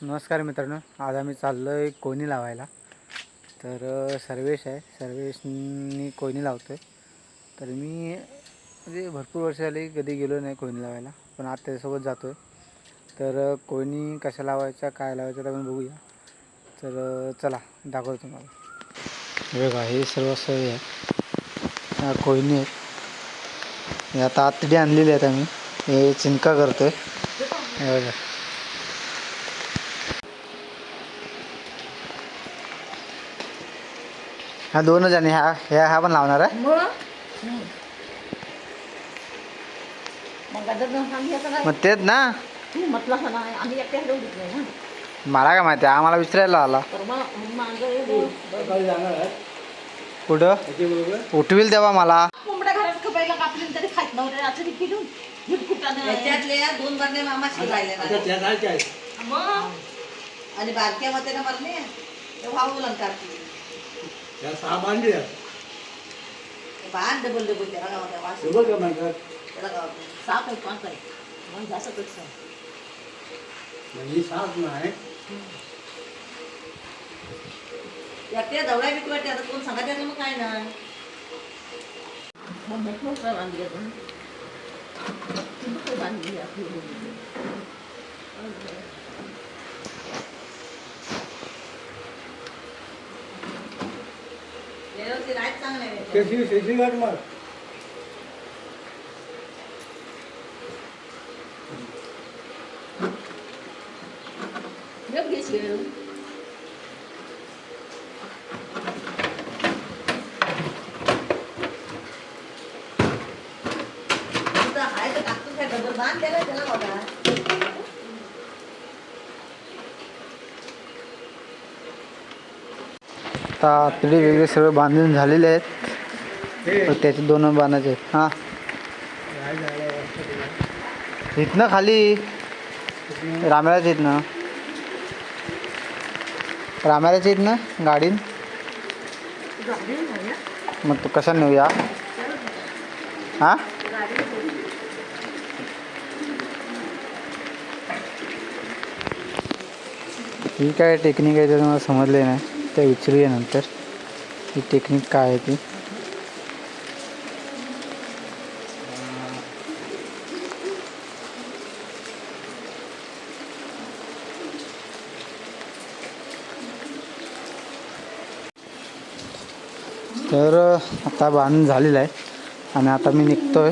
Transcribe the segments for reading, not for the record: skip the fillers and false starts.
नमस्कार मित्रांनो, आज आम्ही चाललो आहे कोयनी लावायला. तर सर्वेश आहे, सर्वेशनी कोयनी लावतो आहे. तर मी म्हणजे भरपूर वर्ष झाली कधी गेलो नाही कोयनी लावायला, पण आज त्याच्यासोबत जातो आहे. तर कोयनी कशा लावायच्या, काय लावायचं ते आपण बघूया. तर चला दाखवतो तुम्हाला. हे बघा, हे सर्व सोय आहे, कोयनी आहेत. हे आता आतडी आणलेली आहेत आम्ही. हे चिंका करतो आहे. हे बघा, हा दोनच आणि हा पण लावणार आहे. मग तेच ना, मला काय माहिती, आम्हाला विचारायला आला. कुठं उठविल तेव्हा मला. आणि बारक्या मध्ये ना मरणे वाहू लागतात. बांध डबल डबल त्याला गावात साप आहे, पाच आहे मग जास्त पेक्षा साप नाही. त्या दवड्या विकवा त्याला कोण सांगा त्याला मग काय नाही. बांधली आता आतडी वेगळे सगळे बांधून झालेले आहेत. तर त्याचे दोन बांधायचे आहेत. हां, इथनं खाली रामेळाच्या इथनं गाडीन. मग तू कशा नेऊया? हां, ही काय टेक्निक आहे ते मला समजले नाही, ते विचारूया नंतर ही टेक्निक काय आहे ती. तर आता बांधून झालेलं आहे आणि आता मी निघतोय.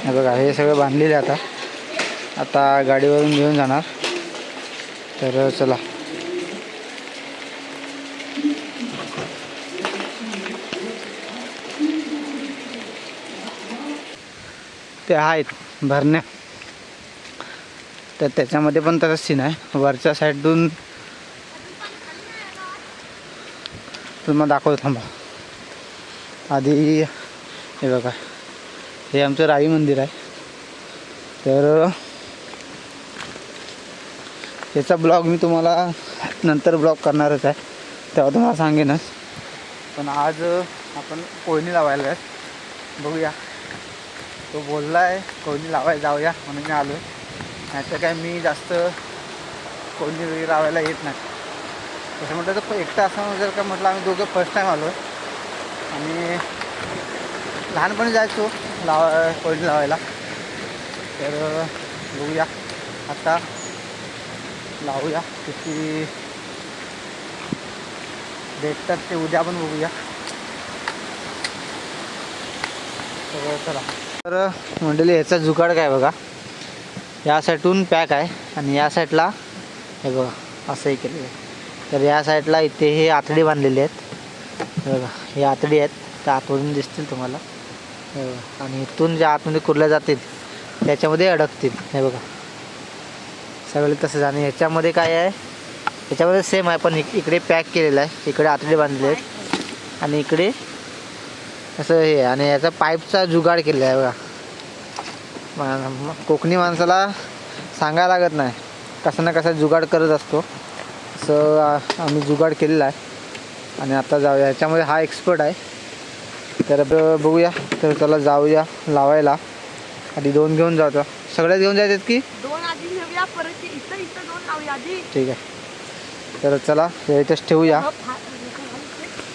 हे बघा, हे सगळं बांधलेलं आहे. आता गाडीवरून घेऊन जाणार. तर चला. ते आहेत भरण्या, तर त्याच्यामध्ये पण तसंच सीन आहे. वरच्या साईडून तुम्हाला दाखवतो, थांबा. आधी हे बघा, हे आमचं राई मंदिर आहे. तर याचा ब्लॉग मी तुम्हाला नंतर ब्लॉग करणारच आहे, तेव्हा तुम्हाला सांगेनच. पण आज आपण कोयनी लावायला आहे. बघूया, तो बोलला आहे कोयनी लावायला जाऊया म्हणून मी आलो आहे. नाहीतर काय मी जास्त कोयनी वगैरे लावायला येत नाही. तसं म्हटलं तर एकटा असं जर का म्हटलं, आम्ही दोघं फर्स्ट टाईम आलो आहे. आणि लहानपणी जायचो कोयनी लावायला. तर बघूया आता लावूया, किती भेटतात ते उद्या आपण बघूया. तर चला. तर मंडळी, ह्याचा जुगाड काय बघा, या साईडून पॅक आहे आणि या साईडला हे बघा असंही केलेलं आहे. तर या साईडला इथे हे आतडी बांधलेली आहेत. हे बघा, हे आतडी आहेत, त्या आतवरून दिसतील तुम्हाला. हे बघा, आणि इथून ज्या आतमध्ये कुरल्या जातील त्याच्यामध्ये अडकतील. हे बघा, सगळे तसंच. आणि ह्याच्यामध्ये काय आहे, ह्याच्यामध्ये सेम आहे, पण इकडे पॅक केलेलं आहे, इकडे आतडी बांधलेले आहेत आणि इकडे असं हे. आणि याचा पाईपचा जुगाड केलेला आहे बघा. कोकणी माणसाला सांगायला लागत नाही, कसा ना कसा जुगाड करत असतो. असं आम्ही जुगाड केलेला आहे. आणि आता जाऊया, ह्याच्यामध्ये हा एक्सपर्ट आहे. तर बघूया. तर चला जाऊया लावायला. आधी 2 घेऊन जातो. सगळ्यात घेऊन जायच्यात की 2 आधी घेऊया, परत इथं 2 लावूया आधी. ठीक आहे. तर चला हे इथेच ठेवूया.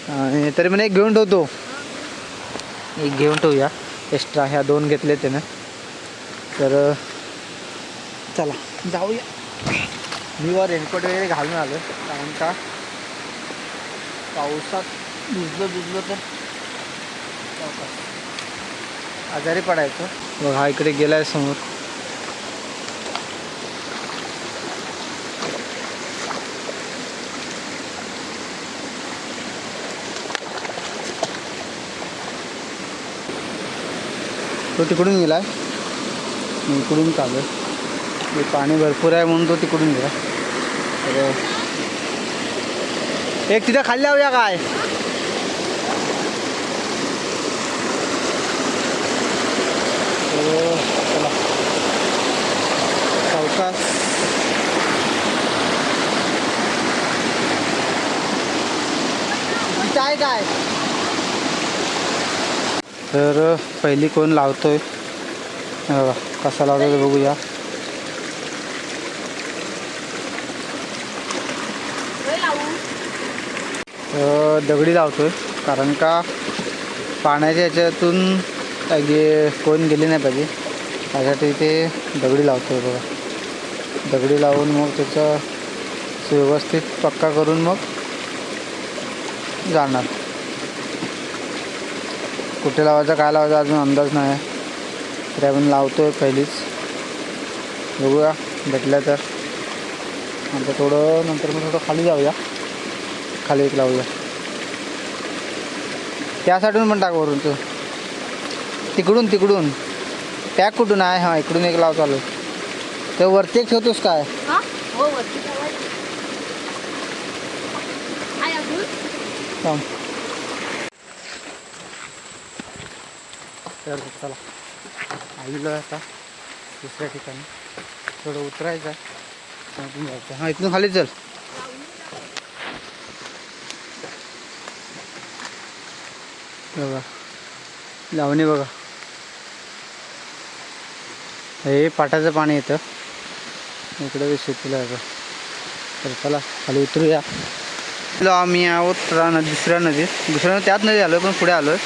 आणि तरी पण एक घेऊन ठेवतो. एक घेऊन ठेवूया एक्स्ट्रा. ह्या 2 घेतले त्यानं. तर चला जाऊया. मी वर रेनकोट वगैरे घालून आलो, कारण का पावसात भिजलो तर आजारी पडायचं. बघ हा इकडे गेलाय समोर. तो तिकडून गेलाय, मी इकडून चालू आहे. पाणी भरपूर आहे म्हणून तो तिकडून गेला. तर एक तिथं खाली लावूया काय. चला सावकाश. तिथं आहे काय. तर पहिली कोण लावतोय बघा, कसा लावतोय बघूया. दगडी लावतोय, कारण का पाण्याच्या ह्याच्यातून कोण गेली नाही पाहिजे, त्यासाठी ते दगडी लावतोय बघा. दगडी लावून मग त्याचा व्यवस्थित पक्का करून मग जाणार. कुठे लावायचं काय लावायचं अजून अंदाज नाही आहे. तर आपण लावतोय पहिलीच. बघूया भेटलं तर. नंतर थोडं खाली जाऊया. खाली एक लावूया. त्यासाठून पण टाक वरून तू. तिकडून पॅक कुठून आहे. हां इकडून एक लाव चालू. ते वरती एक ठेवतोस काय. तर चला आलेलो आहे आता दुसऱ्या ठिकाणी. थोडं उतरायचं आहे. हां इथून खाली चल. बघा लावणी बघा. हे पाटाचं पाणी येतं इकडे शेतीला आहे. तर चला खाली उतरूया. आम्ही आहोत दुसऱ्या नदीत त्याच नदी आलो पण पुढे आलो आहे.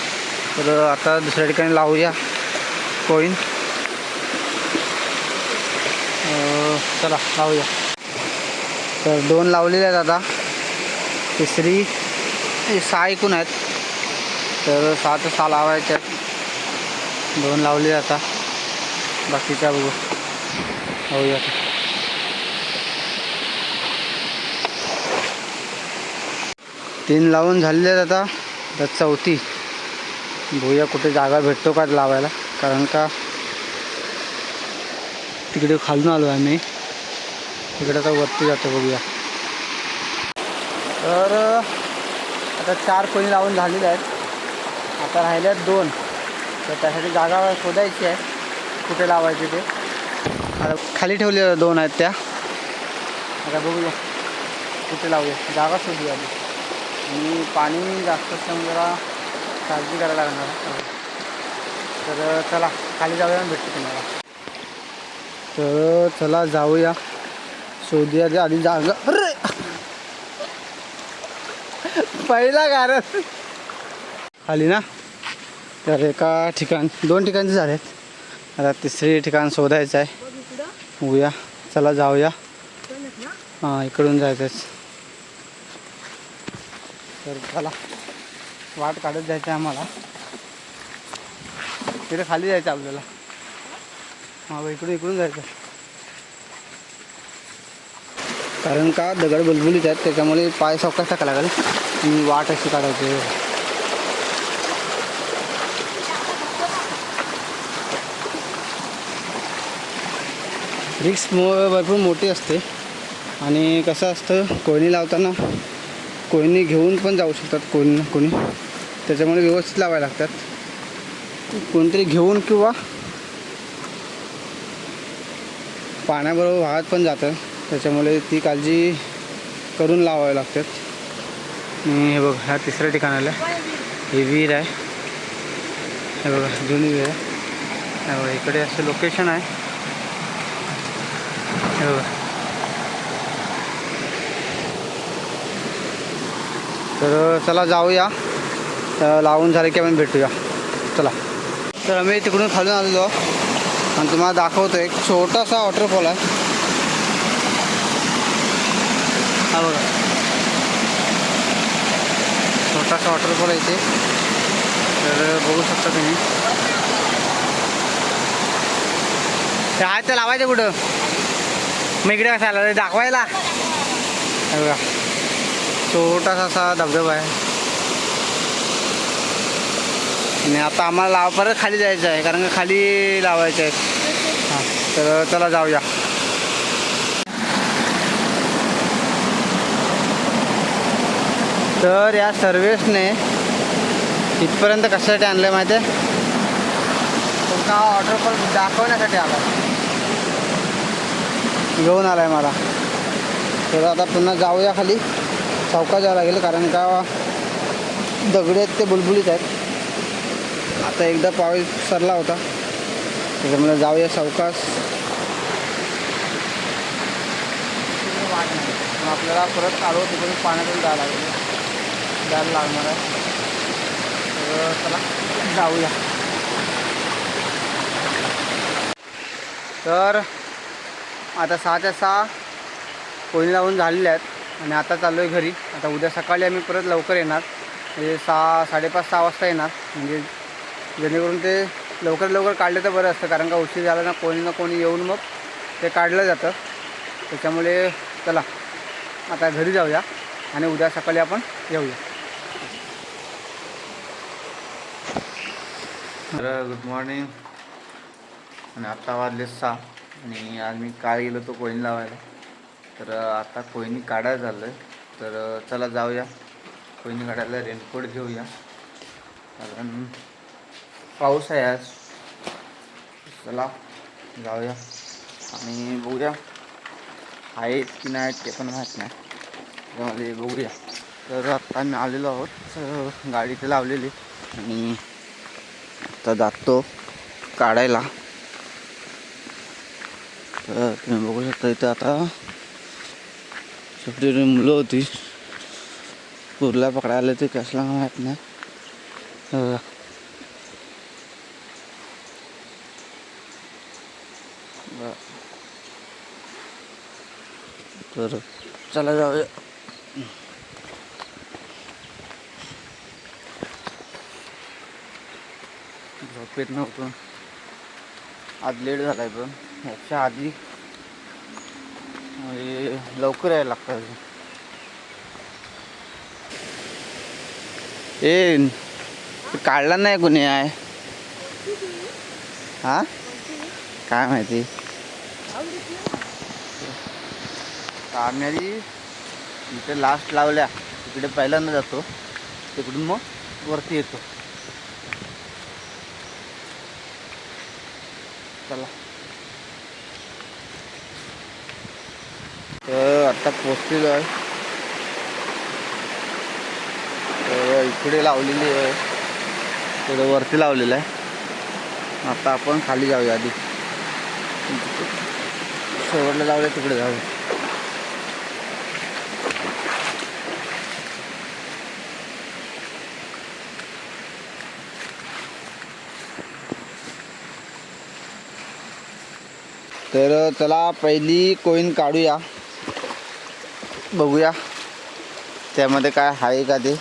तर आता दुसऱ्या ठिकाणी लावूया कोईन. चला लावूया. तर 2 लावलेले आहेत आता. तिसरी 6 एकूण आहेत. तर 6 लावायच्या आहेत. 2 लावले आता. बाकीच्या बघू लावूया. 3 लावून झालेले आहेत आता. तर 4थी बघूया कुठे जागा भेटतो का लावायला, कारण का तिकडे खालून आलो आहे आम्ही. तिकडे आता वरती जातो. बघूया. तर आता 4 कोणी लावून झालेले आहेत. आता राहिले आहेत 2. तर त्यासाठी जागा शोधायची आहे कुठे लावायची ते. आता खाली ठेवलेल्या 2 आहेत त्या. आता बघूया कुठे लावूया. जागा शोधूया आधी. आणि पाणी जास्त असल्यामुळे जरा काळजी करायला लागणार. तर चला खाली जाऊया आणि भेटतो तुम्हाला. तर चला जाऊया शोधूया आधी जागा. अरे पहिला कारण खाली ना. तर एका ठिकाण 2 ठिकाणचे झालेत. आता 3री ठिकाण शोधायचं आहे. बघूया चला जाऊया. हां इकडून जायचंच. तर चला वाट काढत जायचं आम्हाला. तिथे खाली जायचं आपल्याला. हां इकडून जायचं, कारण का दगड बुलबुलीत आहेत त्याच्यामुळे पाय सावकाश टाकायला लागेल. आणि वाट अशी काढायची. रिक्स भरपूर मोठी असते. आणि कसं असतं कोयनी लावताना कोयनी घेऊन पण जाऊ शकतात कोणी. त्याच्यामुळे व्यवस्थित लावायला लागतात. कोणतरी घेऊन किंवा पाण्याबरोबर वाहत पण जातं. त्याच्यामुळे ती काळजी करून लावावे लागतात. आणि हे बघ ह्या तिसऱ्या ठिकाणाला हे विहीर आहे. हे बघा जुनी विहीर आहे. हे बघा इकडे असं लोकेशन आहे. हे बघा. तर चला जाऊया. लावून झाले की आपण भेटूया. चला. तर आम्ही तिकडून खालून आलेलो आणि तुम्हाला दाखवतो एक छोटासा वॉटरफॉल आहे. हा बघा छोटासा वॉटरफॉल आहे इथे. तर बघू शकता तुम्ही. काय तर लावायचं कुठं मग इकडे कसं आला दाखवायला. हे बघा छोटासा असा धबधबा आहे. आणि आता आम्हाला परत खाली जायचं आहे कारण का खाली लावायचं आहे. हां तर चला जाऊया. तर या सर्वेसने इथपर्यंत कशासाठी आणलं आहे माहिती आहे. तुमचा हा वॉटरफॉल दाखवण्यासाठी आला घेऊन आला आहे मला. तर आता पुन्हा जाऊया खाली. चौकात जावं लागेल कारण का दगड आहेत ते बुलबुलीत आहेत. आता एकदा पाऊस सरला होता त्याच्यामुळे जाऊया सावकाश. आपल्याला परत आलो तिकडून पाण्यातून जायला लागणार आहे. तर चला जाऊया. तर आता 6च्या 6 कोणी लावून झालेले आहेत आणि आता चाललो आहे घरी. आता उद्या सकाळी आम्ही परत लवकर येणार म्हणजे 5:30-6 वाजता येणार. म्हणजे जेणेकरून ते लवकर काढले तर बरं असतं कारण का उशीर झाला ना कोणी येऊन मग ते काढलं जातं. त्याच्यामुळे चला आता घरी जाऊया आणि उद्या सकाळी आपण येऊया. तर गुड मॉर्निंग. आणि आता वाजले 6 आणि आज मी काल गेलो तो कोयनी लावायला. तर आता कोयनी काढायला झालं आहे. तर चला जाऊया कोयनी काढायला. रेनकोट घेऊया कारण पाऊस आहे आज. चला जाऊया आणि बघूया आहेत की नाही ते पण माहीत नाही. त्यामध्ये बघूया. तर आत्ता आम्ही आलेलो आहोत. गाडी ते लावलेली आणि आता जातो काढायला. तर तुम्ही बघू शकता इथं आता छोटी मुलं होती कुर्ला पकडायला. ते कसला माहीत नाही. तर चला जाऊया. झोपेत नव्हतं आज. लेट झालाय पण ह्याच्या आधी म्हणजे लवकर यायला लागतं. ए काढला नाही कोणी आहे. हा काय माहिती. आम्ही इथे लास्ट लावल्या तिकडे पहिल्यांदा जातो तिकडून मग वरती येतो. चला. तर आता पोचलेलो आहे. तर इकडे लावलेली आहे थोडं वरती लावलेलं आहे. आता आपण खाली जाऊया. आधी शेवटला जाऊया तिकडे जाऊया. तर चला पहिली कोईन काढूया. बघूया त्यामध्ये काय आहे का ते.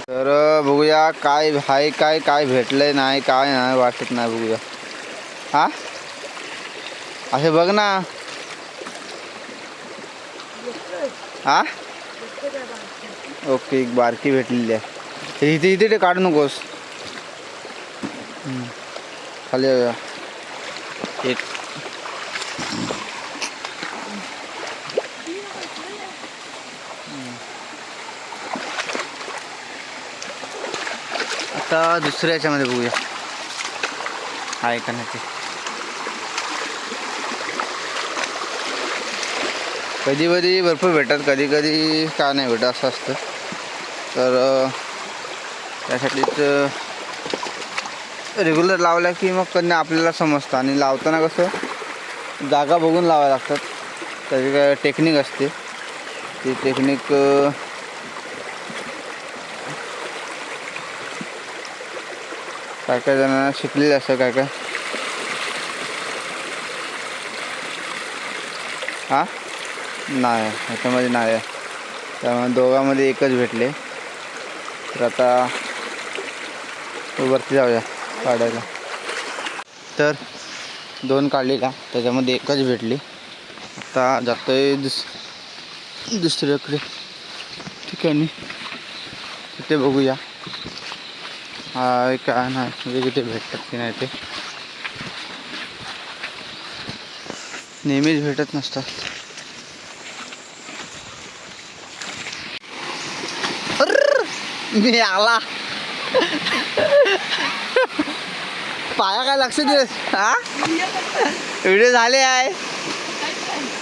तर बघूया काय आहे काय भेटलंय नाही काय नाही वाटत नाही. बघूया. हा असे बघ ना. हा ओके एक बारकी भेटलेली आहे. इथे काढू नकोस. खाली जाऊया. एक आता दुसऱ्या याच्यामध्ये बघूया आहे का नाही ते. कधी कधी भरपूर भेटतात, कधी कधी का नाही भेटत असं असतं. तर त्यासाठीच रेग्युलर लावल्या की मग कधी आपल्याला समजतं. आणि लावताना कसं जागा बघून लावायला लागतात, त्याची काय टेक्निक असते. ती टेक्निक काय काय जणांना शिकलेली असतं. काय काय हां नाही, ह्याच्यामध्ये नाही आहे. त्यामुळे दोघांमध्ये एकच भेटले. तर आता वरती जाऊया काढायला. तर 2 काढलेला, त्याच्यामध्ये एकच भेटली. आता जातोय दुसऱ्याकडे ठिकाणी, तिथे बघूया काय नाही म्हणजे किती भेटतात की नाही. ते नेहमीच भेटत नसतात. मी आला पाया काय लक्ष दे. हा व्हिडिओ झाले आहे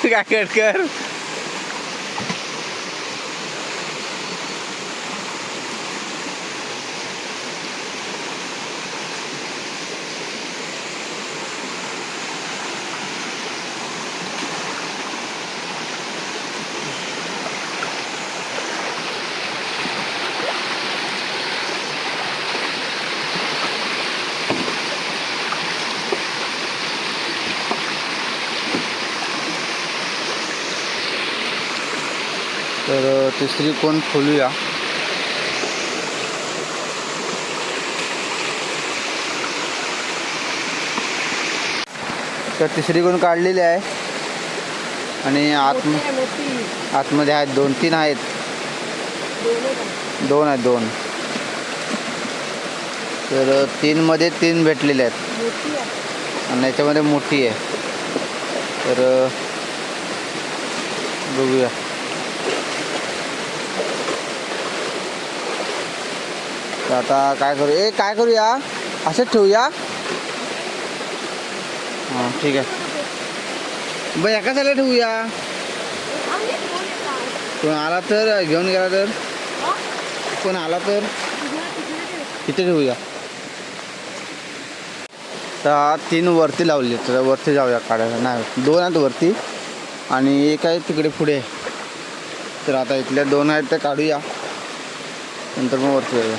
काय कट कर. तर तिसरी कोण खोलूया. तर तिसरी कोण काढलेली आहे आणि आतमध्ये आहेत 2-3 आहेत. 2 आहेत 2. तर 3 मध्ये 3 भेटलेले आहेत आणि याच्यामध्ये मोठी आहे. तर बघूया. तर आता काय करूया, असंच ठेवूया. हां ठीक आहे बाई, एका साईडला ठेवूया. कोण आला तर घेऊन गेला तर, कोण आला तर इथे ठेवूया. तर 3 वरती लावली, तर वरती जाऊया काढायला. नाही 2 आहेत वरती आणि 1 आहे तिकडे पुढे. तर आता इथल्या 2 आहेत त्या काढूया, नंतर मग वरती जाऊया.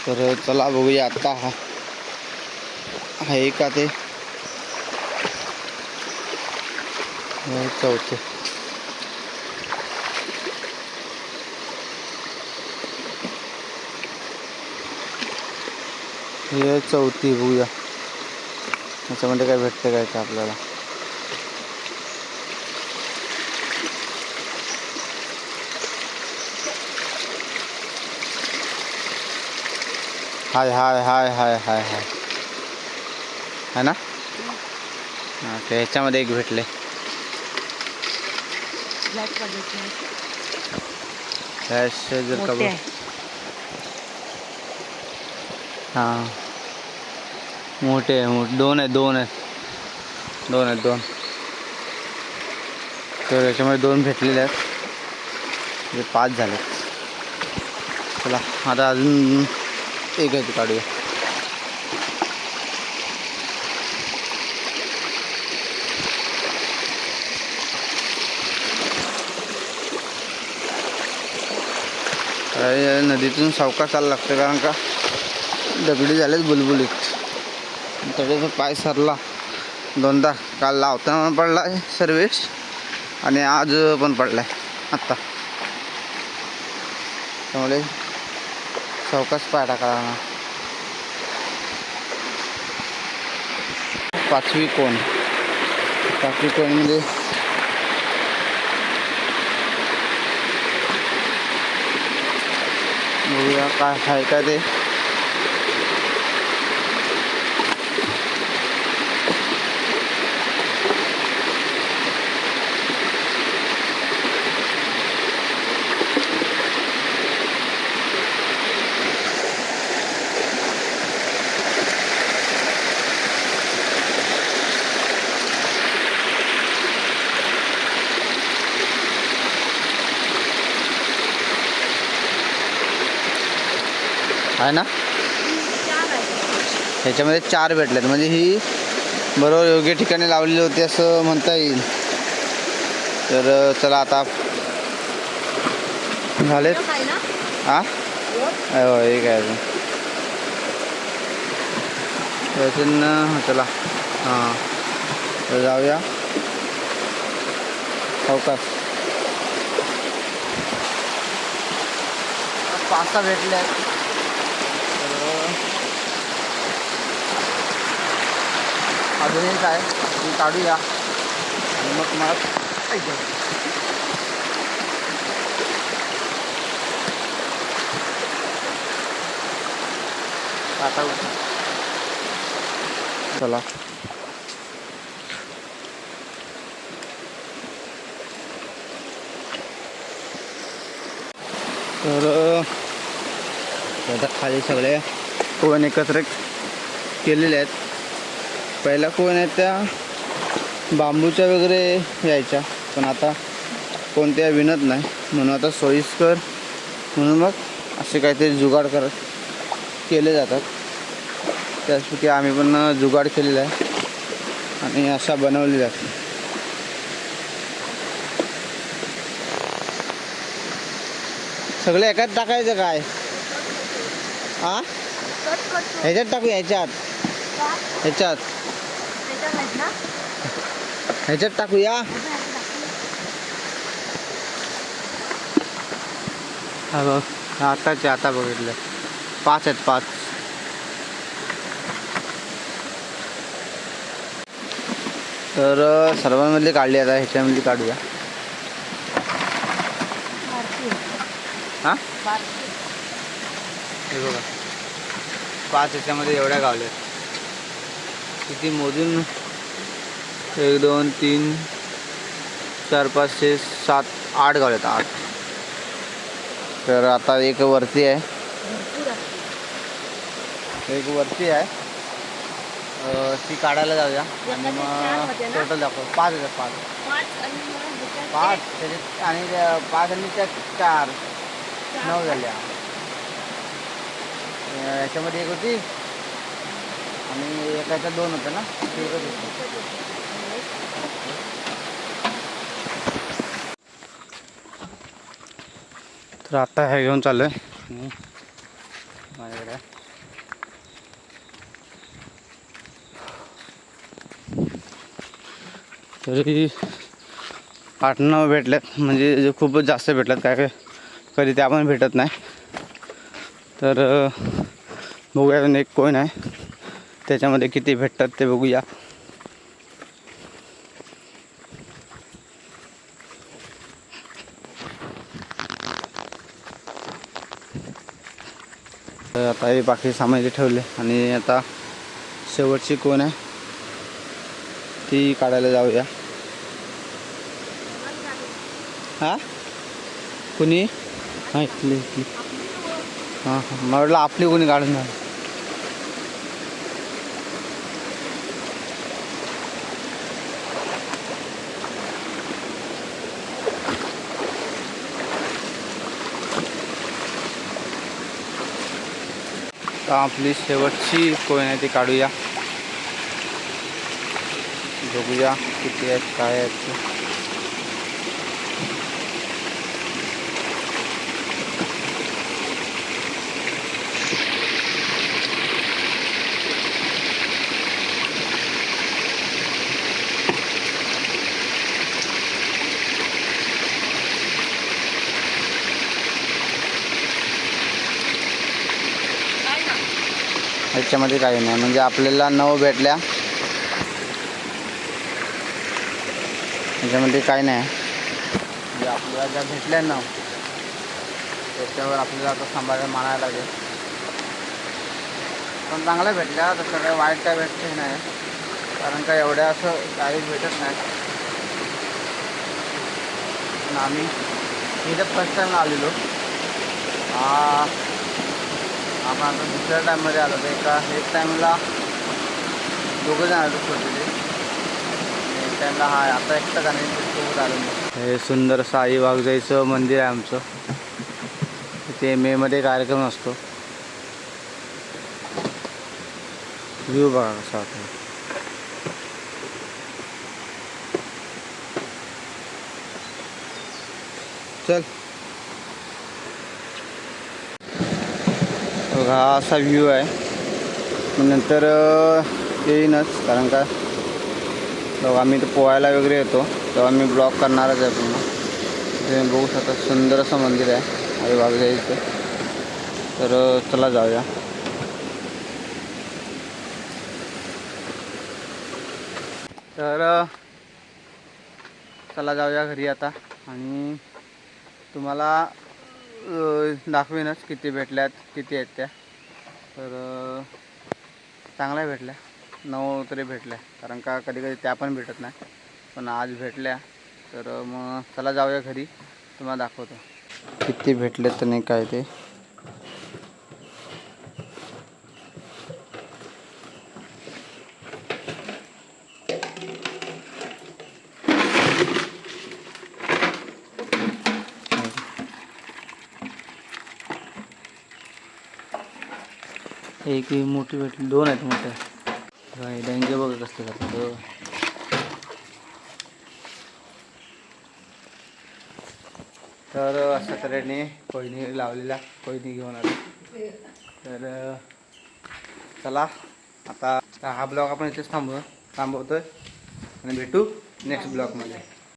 तर चला बघूया आता आहे का ते. चौथे हे चौथी बघूया याच्यामध्ये काय भेटतं काय का आपल्याला. हाय हाय हाय हाय हाय हाय है ना. हां ते ह्याच्यामध्ये एक भेटले. जर का हां मोठे आहे. 2 आहेत 2 आहेत 2 आहेत 2. तर याच्यामध्ये 2 भेटलेले आहेत, म्हणजे 5 झाले. चला आता अजून एक आहे ते काढूया. नदीतून सावकाश चाललं लागतं, कारण का दगडी झालेच बुलबुलीत. त्याच्याचा पाय सरला 2दा. काल लावताना पडला आहे सर्वेश आणि आज पण पडला आहे आत्ता. त्यामुळे सावकाश पाय टाकायला. 5वी कोण म्हणजे बघूया काय आहे का ते. आहे ना. चार आहे. ह्याच्यामध्ये 4 भेटलेत म्हणजे ही बरोबर योग्य ठिकाणी लावलेली होती असं म्हणता येईल. तर चला आता झालेत. एक आहे ना? हां एक? हो एक आहे अजून. त्याच्यानं चला हां तर जाऊया सावकाश. 5-6 भेटले आहेत. तर अजून एक आहे ती काढूया आणि मग तुम्हाला आता चला. तर आता खाली सगळे कोण एकत्र केलेले आहेत. पहिला कोण आहेत त्या बांबूच्या वगैरे यायच्या, पण आता कोणत्या विणत नाही म्हणून आता सोयीस्कर म्हणून मग असे काहीतरी जुगाड करत केले जातात. त्यासाठी आम्ही पण जुगाड केलेला आहे आणि अशा बनवली जाते. सगळे एकात टाकायचं काय? हां ह्याच्यात टाकू. ह्याच्यात ह्याच्यात ह्याच्यात टाकूया. हा बघ आताचे आता बघितलं 5 आहेत 5. तर सर्वांमधले काढले आता ह्याच्यामध्ये काढूया. हां हे बघा 5 ह्याच्यामध्ये एवढ्या गावल्या. किती मोजून 1 2 3 4 5 6 7 8 गावल्यात 8. तर आता एक वरती आहे. एक वरती आहे ती काढायला जाऊया आणि मग टोटल दाखव. 5 आहेत 5 5 त्याच्यात आणि 5 आणि त्या 4 9 झाल्या. याच्यामध्ये एक होती आणि एकाच्या 2 होत्या ना. ते एकच होती. तर आता हे घेऊन चालू आहे माझ्याकडे. तरी 8-9 भेटल्यात म्हणजे खूपच जास्त भेटल्यात. काय कधी त्या पण भेटत नाही. तर बघूया अजून एक कोण आहे त्याच्यामध्ये किती भेटतात ते बघूया. तर आता हे बाकी सामान ठेवले आणि आता शेवटची कोण आहे ती काढायला जाऊया. हां कुणी हां इथली इथली हां हां मला वाटलं आपली कोणी काढून नाही. आपली शेवटची कोण आहे ती काढूया. बघूया किती आहेत काय आहेत. ह्याच्यामध्ये काही नाही म्हणजे आपल्याला 9 भेटल्या. ह्याच्यामध्ये काही नाही म्हणजे आपल्याला ज्या भेटल्या 9 त्याच्यावर आपल्याला आता सांभाळायला मानायला लागेल. पण चांगल्या भेटल्या तसं काय वाईट काय भेटते नाही कारण का एवढ्या असं डायरेक्ट भेटत नाही. पण आम्ही इथं फर्स्ट टाईम आलेलो. आपण आता दुसऱ्या टाईममध्ये आलो तर एक टाईमला 2 जण आलो छोटे. एक टाईमला हा आता एकटा सोबत आलो. हे सुंदर असं आई वाघजाईचं मंदिर आहे आमचं. इथे मेमध्ये कार्यक्रम असतो व्ह्यू बघा कसा होता. चल बघा हा असा व्ह्यू आहे. मग नंतर येईनच, कारण का बघा आम्ही तर पोहायला वगैरे येतो तेव्हा मी ब्लॉग करणारच आहे पूर्ण. ते बघू शकता सुंदर असं मंदिर आहे अलिबागच्या इथे. तर चला जाऊया. तर चला जाऊया घरी आता आणि तुम्हाला दाखवेनच किती भेटल्यात किती आहेत त्या. तर चांगल्या भेटल्या, 9 तरी भेटल्या, कारण का कधी कधी त्या पण भेटत नाही, पण आज भेटल्या. तर मग चला जाऊया घरी, तुम्हाला दाखवतो किती भेटले तर नाही काय ते. एक मोठी भेटली, 2 आहेत मोठ्या. डेंगे बघा कसले करतात. तर अशा तऱ्हेने कोयनी लावलेला कोयनी घेऊन आलो. तर चला आता हा ब्लॉग आपण इथेच थांबवतोय आणि भेटू नेक्स्ट ब्लॉगमध्ये.